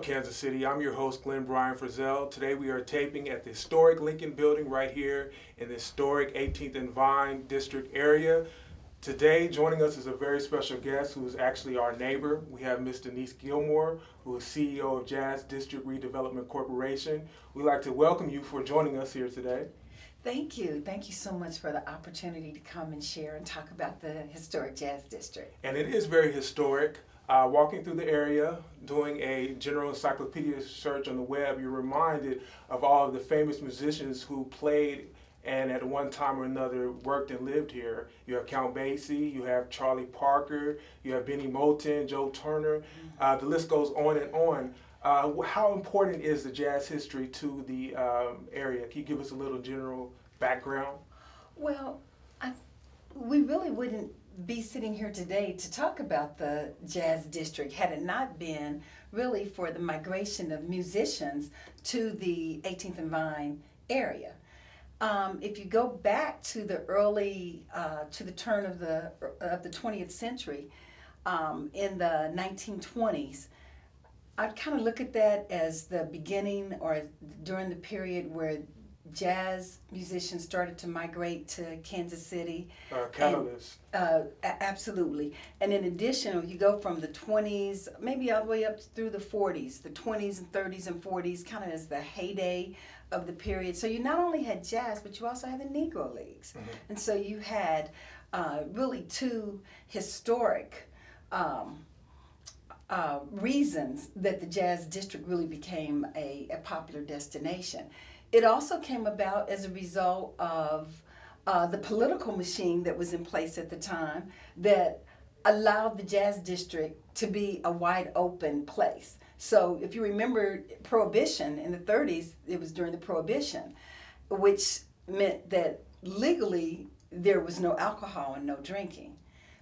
Kansas City? I'm your host, Glenn Brian Frizzell. Today we are taping at the historic Lincoln Building right here in the historic 18th and Vine District area. Today, joining us is a very special guest who is actually our neighbor. We have Miss Denise Gilmore, who is CEO of Jazz District Redevelopment Corporation. We'd like to welcome you for joining us here today. Thank you. Thank you so much for the opportunity to come and share and talk about the historic Jazz District. And it is very historic. Walking through the area, doing a general encyclopedia search on the web, you're reminded of all of the famous musicians who played and at one time or another worked and lived here. You have Count Basie, you have Charlie Parker, you have Benny Moten, Joe Turner. The list goes on and on. How important is the jazz history to the area? Can you give us a little general background? Well, we really wouldn't be sitting here today to talk about the Jazz District had it not been really for the migration of musicians to the 18th and Vine area. If you go back to the early, to the turn of the 20th century, in the 1920s, I'd kind of look at that as the beginning or during the period where jazz musicians started to migrate to Kansas City. Catalyst. Absolutely. And in addition, you go from the 20s, maybe all the way up through the 40s, the 20s and 30s and 40s, kind of as the heyday of the period. So you not only had jazz, but you also had the Negro Leagues. Mm-hmm. And so you had really two historic reasons that the Jazz District really became a popular destination. It also came about as a result of the political machine that was in place at the time that allowed the Jazz District to be a wide open place. So if you remember Prohibition in the 30s, it was during the Prohibition, which meant that legally there was no alcohol and no drinking.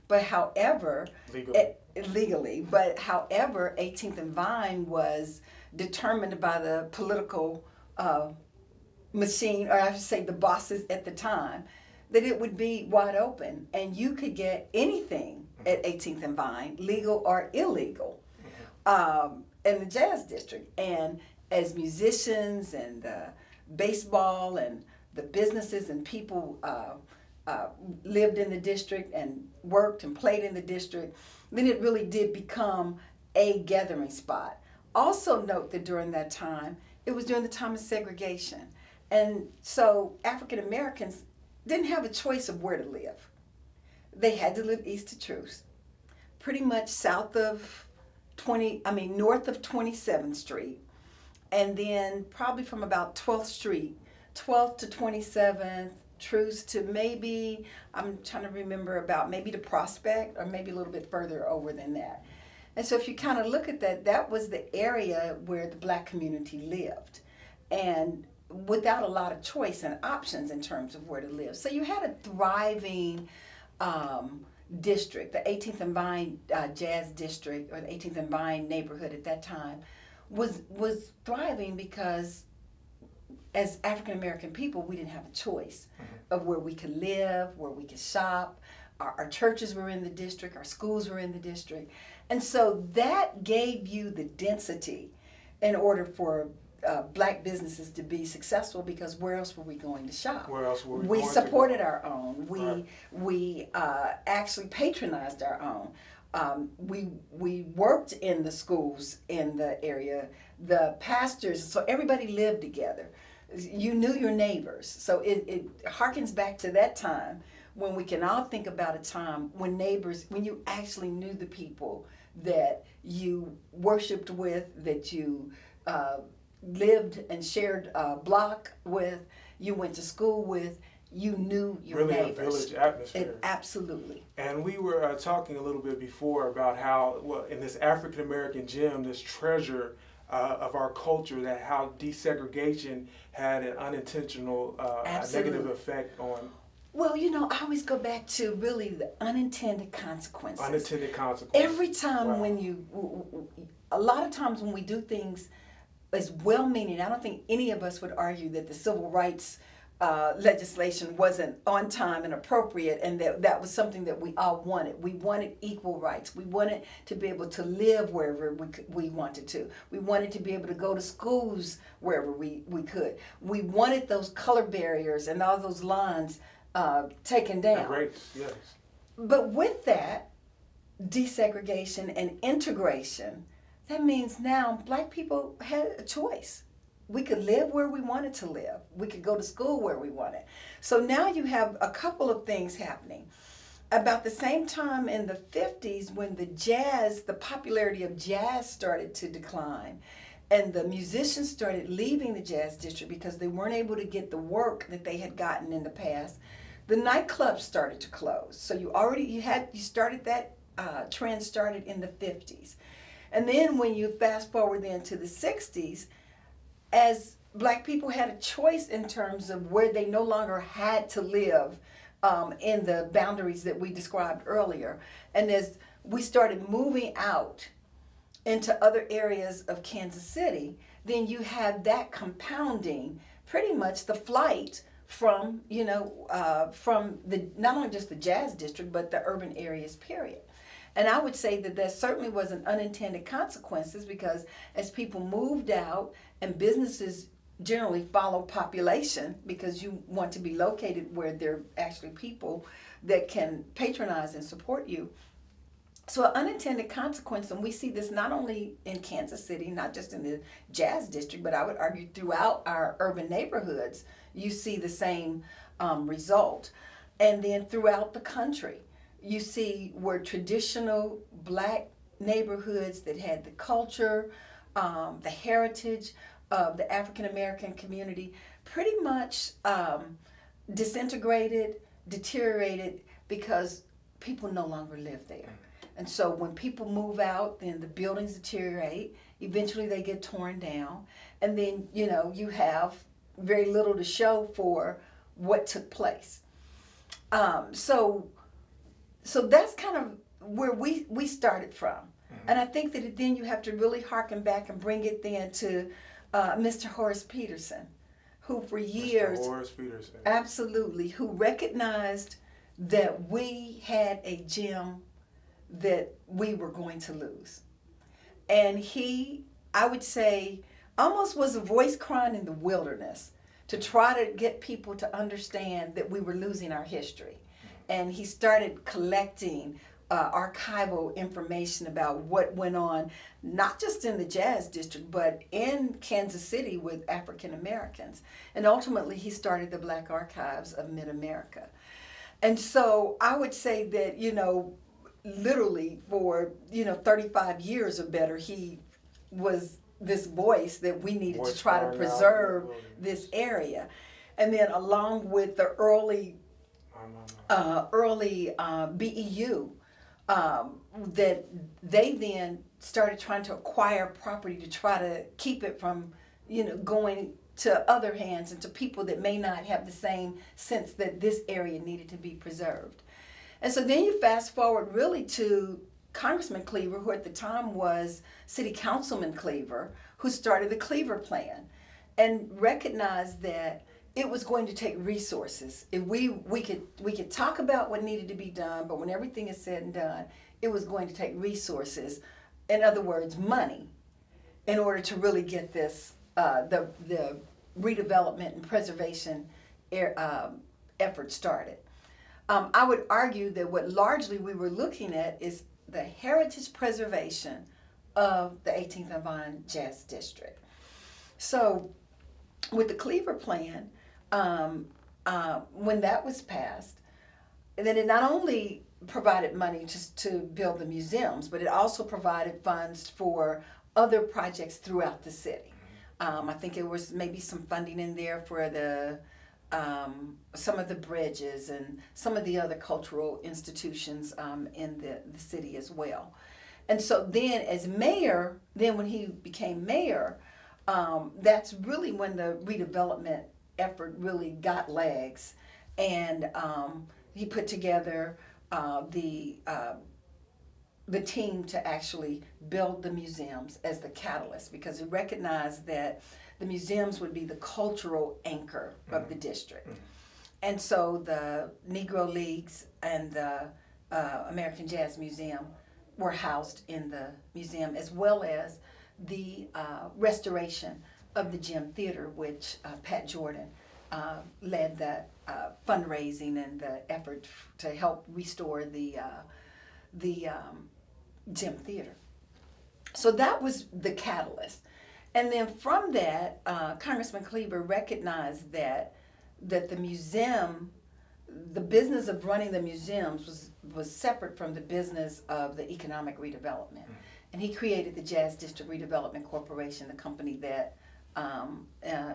But however, legally, but however, 18th and Vine was determined by the political machine, or I should say the bosses at the time, that it would be wide open and you could get anything at 18th and Vine, legal or illegal, in the Jazz District. And as musicians and baseball and the businesses and people lived in the district and worked and played in the district, then it really did become a gathering spot. Also note that during that time, it was during the time of segregation. And so African Americans didn't have a choice of where to live. They had to live east of Truth, pretty much north of 27th Street, and then probably from about 12th Street, 12th to 27th, Truth to maybe, I'm trying to remember about maybe to Prospect or maybe a little bit further over than that. And so if you kind of look at that, that was the area where the black community lived. And without a lot of choice and options in terms of where to live. So you had a thriving district. The 18th and Vine Jazz District, or the 18th and Vine neighborhood at that time, was thriving because as African American people, we didn't have a choice of where we could live, where we could shop. Our churches were in the district, our schools were in the district. And so that gave you the density in order for black businesses to be successful, because where else were we going to shop? Where else were we supported our own. We actually patronized our own. We worked in the schools in the area. The pastors, so everybody lived together. You knew your neighbors. So it harkens back to that time when we can all think about a time when you actually knew the people that you worshiped with, that you lived and shared a block with, you went to school with, you knew your neighbors. Really a village atmosphere. Absolutely. And we were talking a little bit before about how, well, in this African American gem, this treasure of our culture, that how desegregation had an unintentional negative effect on. Well, I always go back to really the unintended consequences. Unintended consequences. Every time a lot of times when we do things as well-meaning, I don't think any of us would argue that the civil rights legislation wasn't on time and appropriate, and that was something that we all wanted. We wanted equal rights. We wanted to be able to live wherever we wanted to. We wanted to be able to go to schools wherever we could. We wanted those color barriers and all those lines taken down. Great, yes. But with that desegregation and integration, that means now black people had a choice. We could live where we wanted to live. We could go to school where we wanted. So now you have a couple of things happening. About the same time in the 50s, when the popularity of jazz started to decline, and the musicians started leaving the jazz district because they weren't able to get the work that they had gotten in the past, the nightclubs started to close. So that trend started in the 50s. And then when you fast forward then to the 60s, as black people had a choice in terms of where they no longer had to live in the boundaries that we described earlier, and as we started moving out into other areas of Kansas City, then you have that compounding pretty much the flight from not only just the jazz district, but the urban areas, period. And I would say that certainly was an unintended consequences, because as people moved out and businesses generally follow population, because you want to be located where there are actually people that can patronize and support you. So an unintended consequence, and we see this not only in Kansas City, not just in the jazz district, but I would argue throughout our urban neighborhoods, you see the same result. And then throughout the country, you see where traditional black neighborhoods that had the culture, the heritage of the African American community pretty much disintegrated, deteriorated, because people no longer live there. And so when people move out, then the buildings deteriorate. Eventually they get torn down. And then, you have very little to show for what took place. So that's kind of where we started from. Mm-hmm. And I think that then you have to really harken back and bring it then to Mr. Horace Peterson, who for years, Mr. Horace Peterson, absolutely, who recognized that we had a gem that we were going to lose. And he, I would say, almost was a voice crying in the wilderness to try to get people to understand that we were losing our history. And he started collecting archival information about what went on, not just in the jazz district, but in Kansas City with African Americans. And ultimately, he started the Black Archives of Mid-America. And so I would say that, literally for, 35 years or better, he was this voice that we needed to try to preserve this area. And then along with the early BEU, that they then started trying to acquire property to try to keep it from, going to other hands and to people that may not have the same sense that this area needed to be preserved. And so then you fast forward really to Congressman Cleaver, who at the time was City Councilman Cleaver, who started the Cleaver Plan and recognized that it was going to take resources. If we could talk about what needed to be done, but when everything is said and done, it was going to take resources, in other words, money, in order to really get this the redevelopment and preservation effort started. I would argue that what largely we were looking at is the heritage preservation of the 18th and Vine Jazz District. So with the Cleaver Plan, when that was passed, then it not only provided money just to build the museums, but it also provided funds for other projects throughout the city. I think it was maybe some funding in there for the some of the bridges and some of the other cultural institutions in the city as well. And so then as mayor, then when he became mayor, that's really when the redevelopment effort really got legs. And he put together the the team to actually build the museums as the catalyst, because we recognized that the museums would be the cultural anchor of the district. And so the Negro Leagues and the American Jazz Museum were housed in the museum, as well as the restoration of the Gym Theater, which Pat Jordan led the fundraising and the effort to help restore the Gym Theater. So that was the catalyst. And then from that, Congressman Cleaver recognized that the museum, the business of running the museums was separate from the business of the economic redevelopment. And he created the Jazz District Redevelopment Corporation, the company that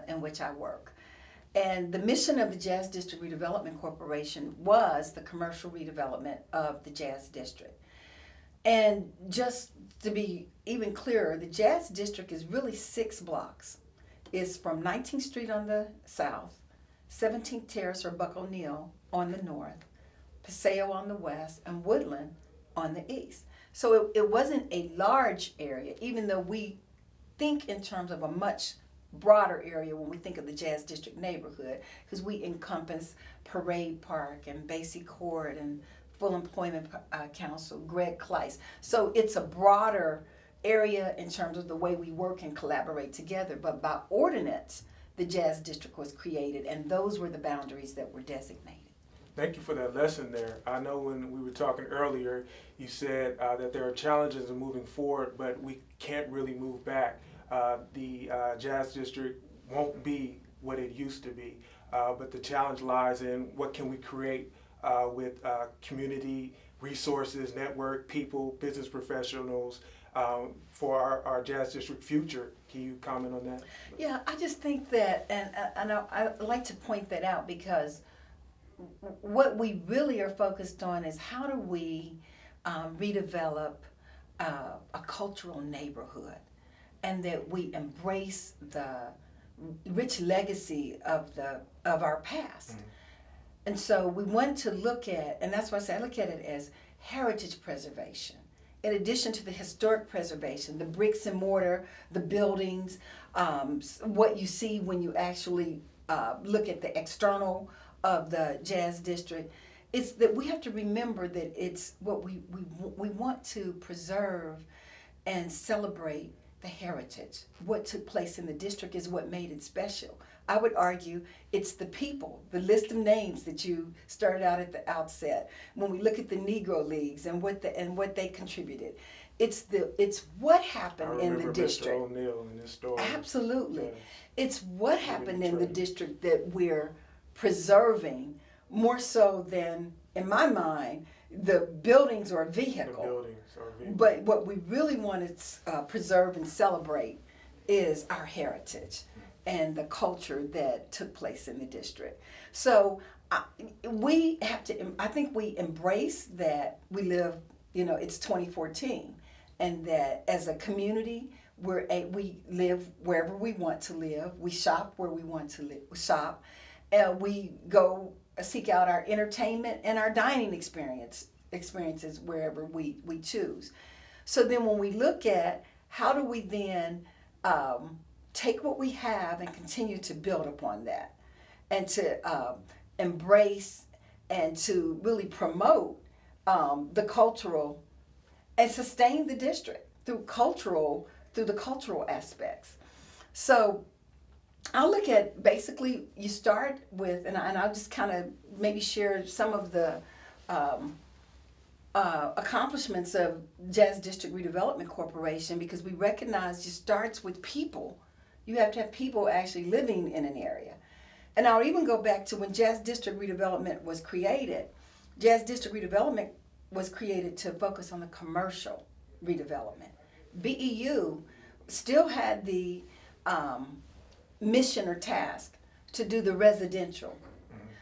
in which I work. And the mission of the Jazz District Redevelopment Corporation was the commercial redevelopment of the Jazz District. And just to be even clearer, the Jazz District is really 6 blocks. It's from 19th Street on the south, 17th Terrace or Buck O'Neill on the north, Paseo on the west, and Woodland on the east. So it wasn't a large area, even though we think in terms of a much broader area when we think of the Jazz District neighborhood, because we encompass Parade Park and Basie Court and Full Employment Council, Greg Kleiss. So it's a broader area in terms of the way we work and collaborate together. But by ordinance, the Jazz District was created, and those were the boundaries that were designated. Thank you for that lesson there. I know when we were talking earlier, you said that there are challenges in moving forward, but we can't really move back. The Jazz District won't be what it used to be, but the challenge lies in what can we create with community resources, network, people, business professionals for our Jazz District future. Can you comment on that? Yeah, I just think that, and I like to point that out, because what we really are focused on is how do we redevelop a cultural neighborhood, and that we embrace the rich legacy of our past. Mm-hmm. And so we want to look at, and that's why I say I look at it as heritage preservation. In addition to the historic preservation, the bricks and mortar, the buildings, what you see when you actually look at the external of the Jazz District, it's that we have to remember that it's what we want to preserve and celebrate the heritage. What took place in the district is what made it special. I would argue it's the people, the list of names that you started out at the outset. When we look at the Negro Leagues and what they contributed, it's what happened in the district. Mr. O'Neill in this story. Absolutely, yeah. It's what happened in the district that we're preserving more so than, in my mind, the buildings or a vehicle. But what we really want to preserve and celebrate is our heritage and the culture that took place in the district. So we have to, I think we embrace that we live, it's 2014, and that as a community, we live wherever we want to live, we shop where we want to shop, and we go seek out our entertainment and our dining experiences wherever we choose. So then when we look at how do we then take what we have and continue to build upon that, and to embrace and to really promote the cultural and sustain the district through the cultural aspects. So I'll look at, basically you start with, and I'll just kind of maybe share some of the accomplishments of Jazz District Redevelopment Corporation, because we recognize it starts with people. You have to have people actually living in an area. And I'll even go back to when Jazz District Redevelopment was created. Jazz District Redevelopment was created to focus on the commercial redevelopment. BEU still had the mission or task to do the residential.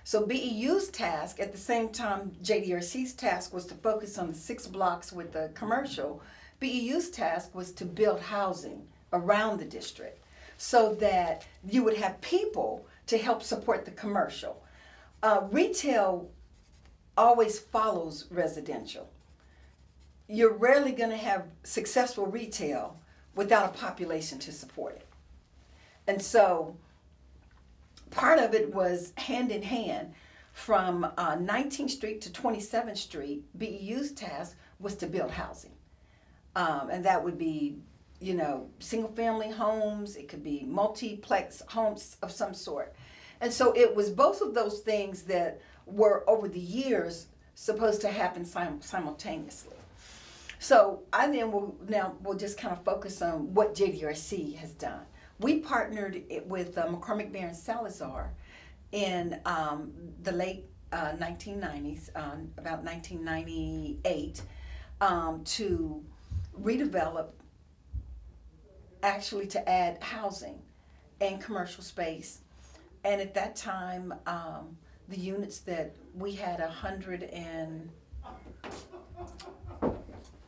So BEU's task, at the same time JDRC's task was to focus on the 6 blocks with the commercial, BEU's task was to build housing around the district so that you would have people to help support the commercial. Retail always follows residential. you're rarely going to have successful retail without a population to support it. And so part of it was hand in hand. From 19th Street to 27th Street, BEU's task was to build housing. And that would be, single family homes, it could be multiplex homes of some sort. And so it was both of those things that were over the years supposed to happen simultaneously. So we'll just kind of focus on what JDRC has done. We partnered with McCormick Barron Salazar in the late 1990s, about 1998, to redevelop, actually to add housing and commercial space. And at that time, the units that we had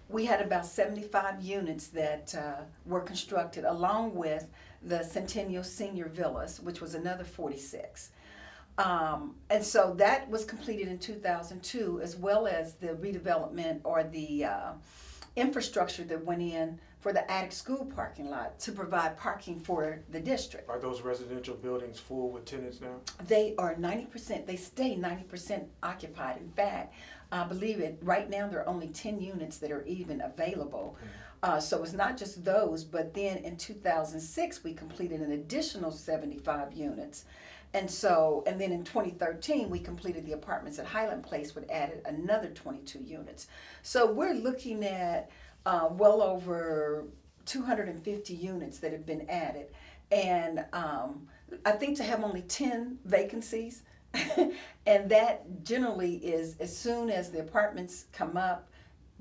we had about 75 units that were constructed, along with the Centennial Senior Villas, which was another 46. And so that was completed in 2002, as well as the redevelopment or the infrastructure that went in for the attic school parking lot to provide parking for the district. Are those residential buildings full with tenants now? They are 90%, they stay 90% occupied. In fact, I believe it, right now there are only 10 units that are even available. So it's not just those, but then in 2006 we completed an additional 75 units. And then in 2013, we completed the apartments at Highland Place, which added another 22 units. So we're looking at well over 250 units that have been added. And I think to have only 10 vacancies, and that generally is as soon as the apartments come up,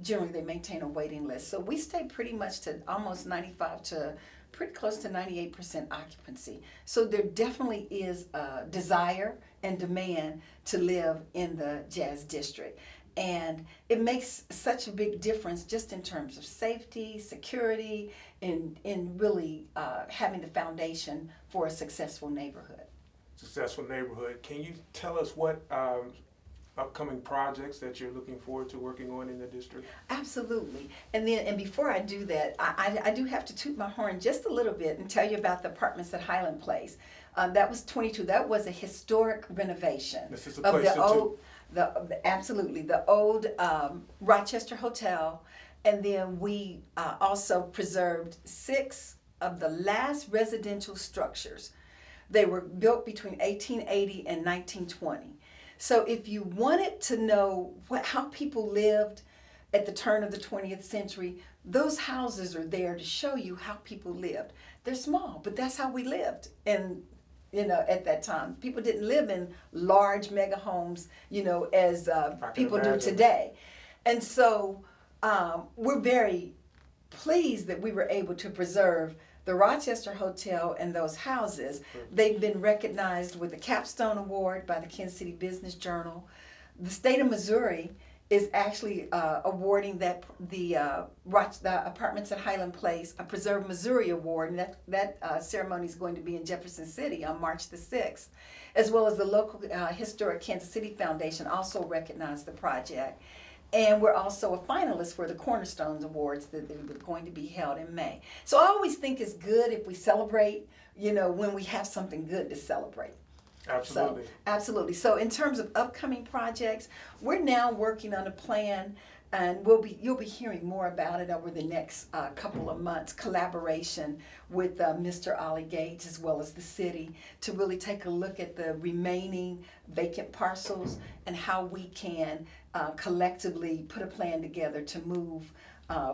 generally they maintain a waiting list. So we stay pretty much to almost 95 to pretty close to 98% occupancy. So there definitely is a desire and demand to live in the Jazz District. And it makes such a big difference just in terms of safety, security, and really having the foundation for a successful neighborhood. Successful neighborhood. Can you tell us what upcoming projects that you're looking forward to working on in the district? Absolutely. And before I do that, I do have to toot my horn just a little bit and tell you about the apartments at Highland Place. That was 22. That was a historic renovation This is a of place the old, absolutely, the old Rochester Hotel. And then we also preserved 6 of the last residential structures. They were built between 1880 and 1920. So if you wanted to know how people lived at the turn of the 20th century, those houses are there to show you how people lived. They're small, but that's how we lived. And at that time, people didn't live in large mega homes, as people do today. And so we're very pleased that we were able to preserve the Rochester Hotel and those houses. They've been recognized with the Capstone Award by the Kansas City Business Journal. The state of Missouri is actually awarding the apartments at Highland Place a Preserve Missouri Award, and that ceremony is going to be in Jefferson City on March the 6th, as well as the local Historic Kansas City Foundation also recognized the project. And we're also a finalist for the Cornerstones Awards that are going to be held in May. So I always think it's good if we celebrate, when we have something good to celebrate. Absolutely. Absolutely. So in terms of upcoming projects, we're now working on a plan, and you'll be hearing more about it over the next couple of months. Collaboration with Mr. Ollie Gates as well as the city to really take a look at the remaining vacant parcels and how we can collectively put a plan together to move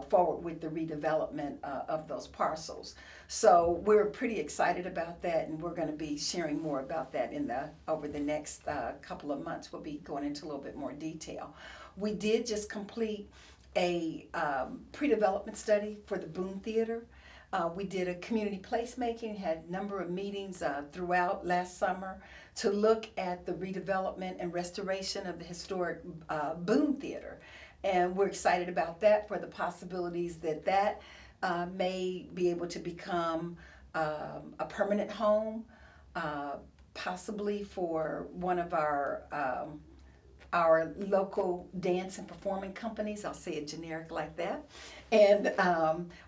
forward with the redevelopment of those parcels. So we're pretty excited about that, and we're going to be sharing more about that over the next couple of months. We'll be going into a little bit more detail. We did just complete a pre-development study for the Boone Theater. We did a community placemaking, had a number of meetings throughout last summer to look at the redevelopment and restoration of the historic Boone Theater. And we're excited about that for the possibilities that may be able to become a permanent home, possibly for one of our our local dance and performing companies. I'll say it generic like that. And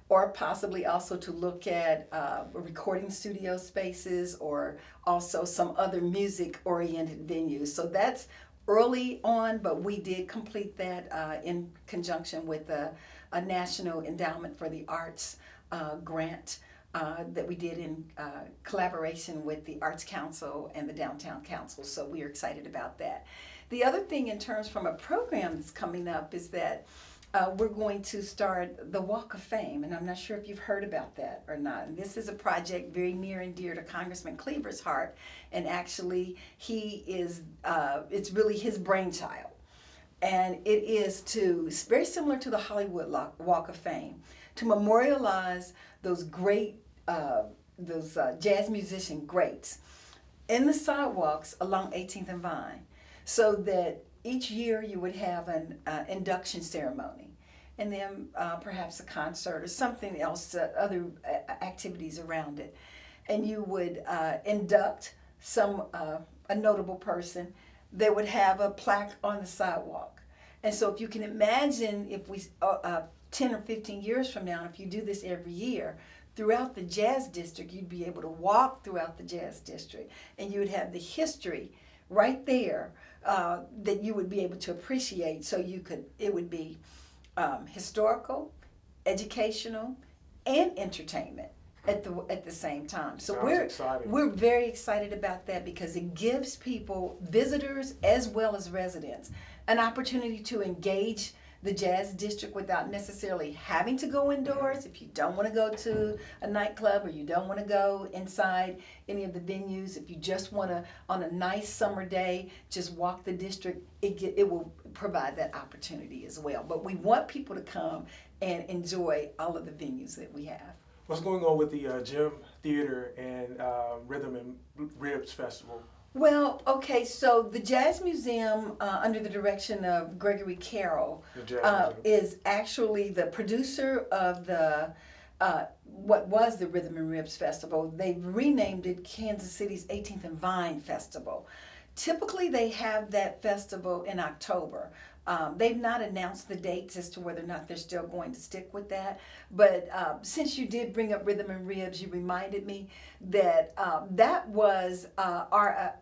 or possibly also to look at recording studio spaces or also some other music-oriented venues. So that's early on, but we did complete that in conjunction with a National Endowment for the Arts grant that we did in collaboration with the Arts Council and the Downtown Council. So we are excited about that. The other thing in terms from a program that's coming up is that we're going to start the Walk of Fame, and I'm not sure if you've heard about that or not. And this is a project very near and dear to Congressman Cleaver's heart, and actually he is, it's really his brainchild. And it is it's very similar to the Hollywood Walk of Fame, to memorialize those great, jazz musician greats in the sidewalks along 18th and Vine, so that each year you would have an induction ceremony, and then perhaps a concert or something else, other activities around it. And you would induct a notable person. They would have a plaque on the sidewalk. And so if you can imagine, if we 10 or 15 years from now, if you do this every year, throughout the Jazz District, you'd be able to walk throughout the Jazz District, and you would have the history right there that you would be able to appreciate. So it would be historical, educational, and entertainment at the same time. So we're very excited about that, because it gives people, visitors as well as residents, an opportunity to engage the Jazz District without necessarily having to go indoors. If you don't want to go to a nightclub, or you don't want to go inside any of the venues, if you just want to, on a nice summer day, just walk the district, it will provide that opportunity as well. But we want people to come and enjoy all of the venues that we have. What's going on with the Gym Theater and Rhythm and Ribs Festival? Well, okay, so the Jazz Museum, under the direction of Gregory Carroll, is actually the producer of the what was the Rhythm and Ribs Festival. They've renamed it Kansas City's 18th and Vine Festival. Typically, they have that festival in October. They've not announced the dates as to whether or not they're still going to stick with that. But since you did bring up Rhythm and Ribs, you reminded me that that was our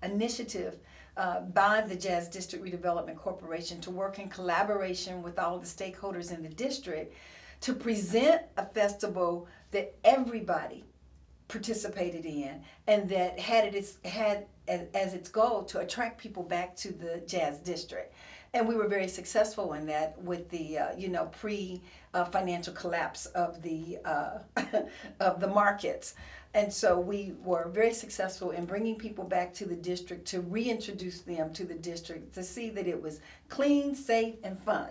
initiative by the Jazz District Redevelopment Corporation to work in collaboration with all of the stakeholders in the district to present a festival that everybody participated in, and that had as its goal to attract people back to the Jazz District. And we were very successful in that with the pre-financial collapse of the of the markets. And so we were very successful in bringing people back to the district, to reintroduce them to the district, to see that it was clean, safe, and fun.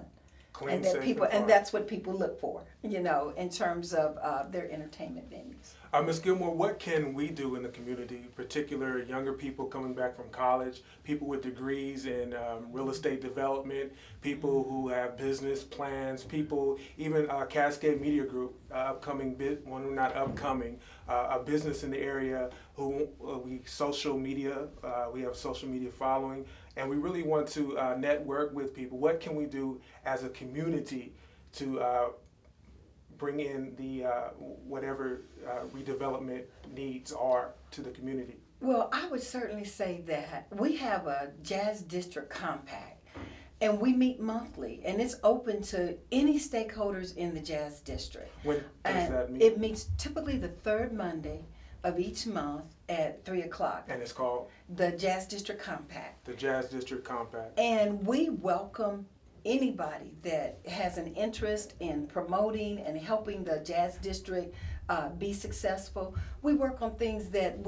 Clean, and that safe, people, and fun. and that's what people look for, in terms of their entertainment venues. Ms. Gilmore, what can we do in the community, particular younger people coming back from college, people with degrees in real estate development, people who have business plans, people, even Cascade Media Group, a business in the area who we have social media following, and we really want to network with people. What can we do as a community to bring in the whatever redevelopment needs are to the community? Well, I would certainly say that we have a Jazz District Compact, and we meet monthly, and it's open to any stakeholders in the Jazz District. When does that meet? It meets typically the third Monday of each month at 3 o'clock. And it's called? The Jazz District Compact. The Jazz District Compact. And we welcome anybody that has an interest in promoting and helping the Jazz District be successful. We work on things that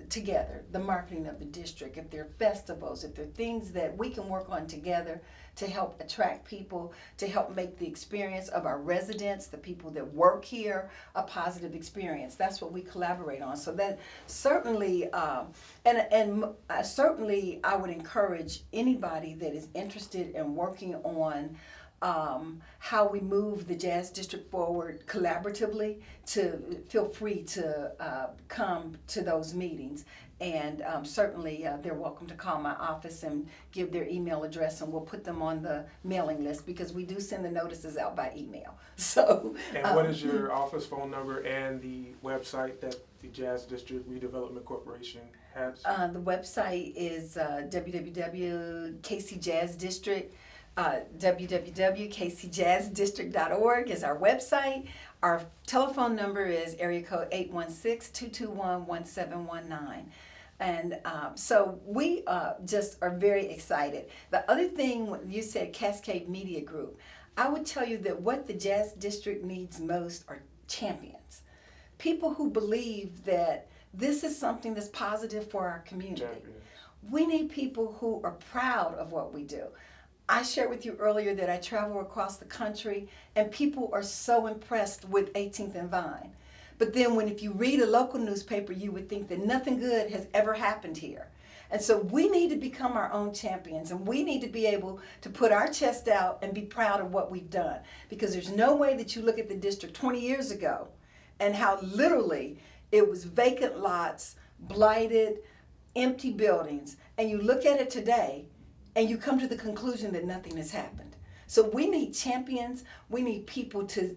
together, the marketing of the district, if there are festivals, if there are things that we can work on together to help attract people, to help make the experience of our residents, the people that work here, a positive experience. That's what we collaborate on. So that certainly, certainly I would encourage anybody that is interested in working on how we move the Jazz District forward collaboratively, to feel free to come to those meetings. And certainly they're welcome to call my office and give their email address, and we'll put them on the mailing list, because we do send the notices out by email. So. And what is your office phone number and the website that the Jazz District Redevelopment Corporation has? The website is www.kcjazzdistrict. www.kcjazzdistrict.org is our website. Our telephone number is area code 816-221-1719. And so we just are very excited. The other thing, when you said Cascade Media Group, I would tell you that what the Jazz District needs most are champions. People who believe that this is something that's positive for our community. Champions. We need people who are proud of what we do. I shared with you earlier that I travel across the country, and people are so impressed with 18th and Vine. But then if you read a local newspaper, you would think that nothing good has ever happened here. And so we need to become our own champions, and we need to be able to put our chest out and be proud of what we've done. Because there's no way that you look at the district 20 years ago and how literally it was vacant lots, blighted, empty buildings, and you look at it today and you come to the conclusion that nothing has happened. So we need champions. We need people to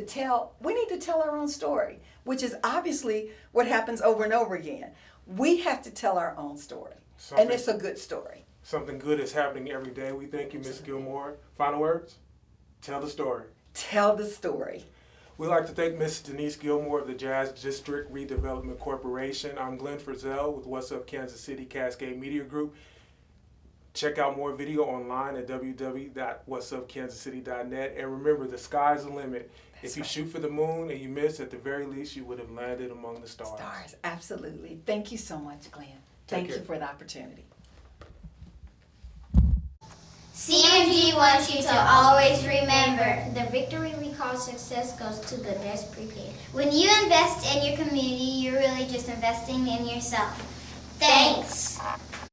tell. We need to tell our own story, which is obviously what happens over and over again. We have to tell our own story, and it's a good story. Something good is happening every day. We thank you, Ms. Gilmore. Final words? Tell the story. Tell the story. We'd like to thank Ms. Denise Gilmore of the Jazz District Redevelopment Corporation. I'm Glenn Frizzell with What's Up Kansas City Cascade Media Group. Check out more video online at www.whatsupkansascity.net. And remember, the sky's the limit. If you shoot for the moon and you miss, at the very least, you would have landed among the stars. Stars, absolutely. Thank you so much, Glenn. Thank you for the opportunity. CMG wants you to always remember, the victory we call success goes to the best prepared. When you invest in your community, you're really just investing in yourself. Thanks.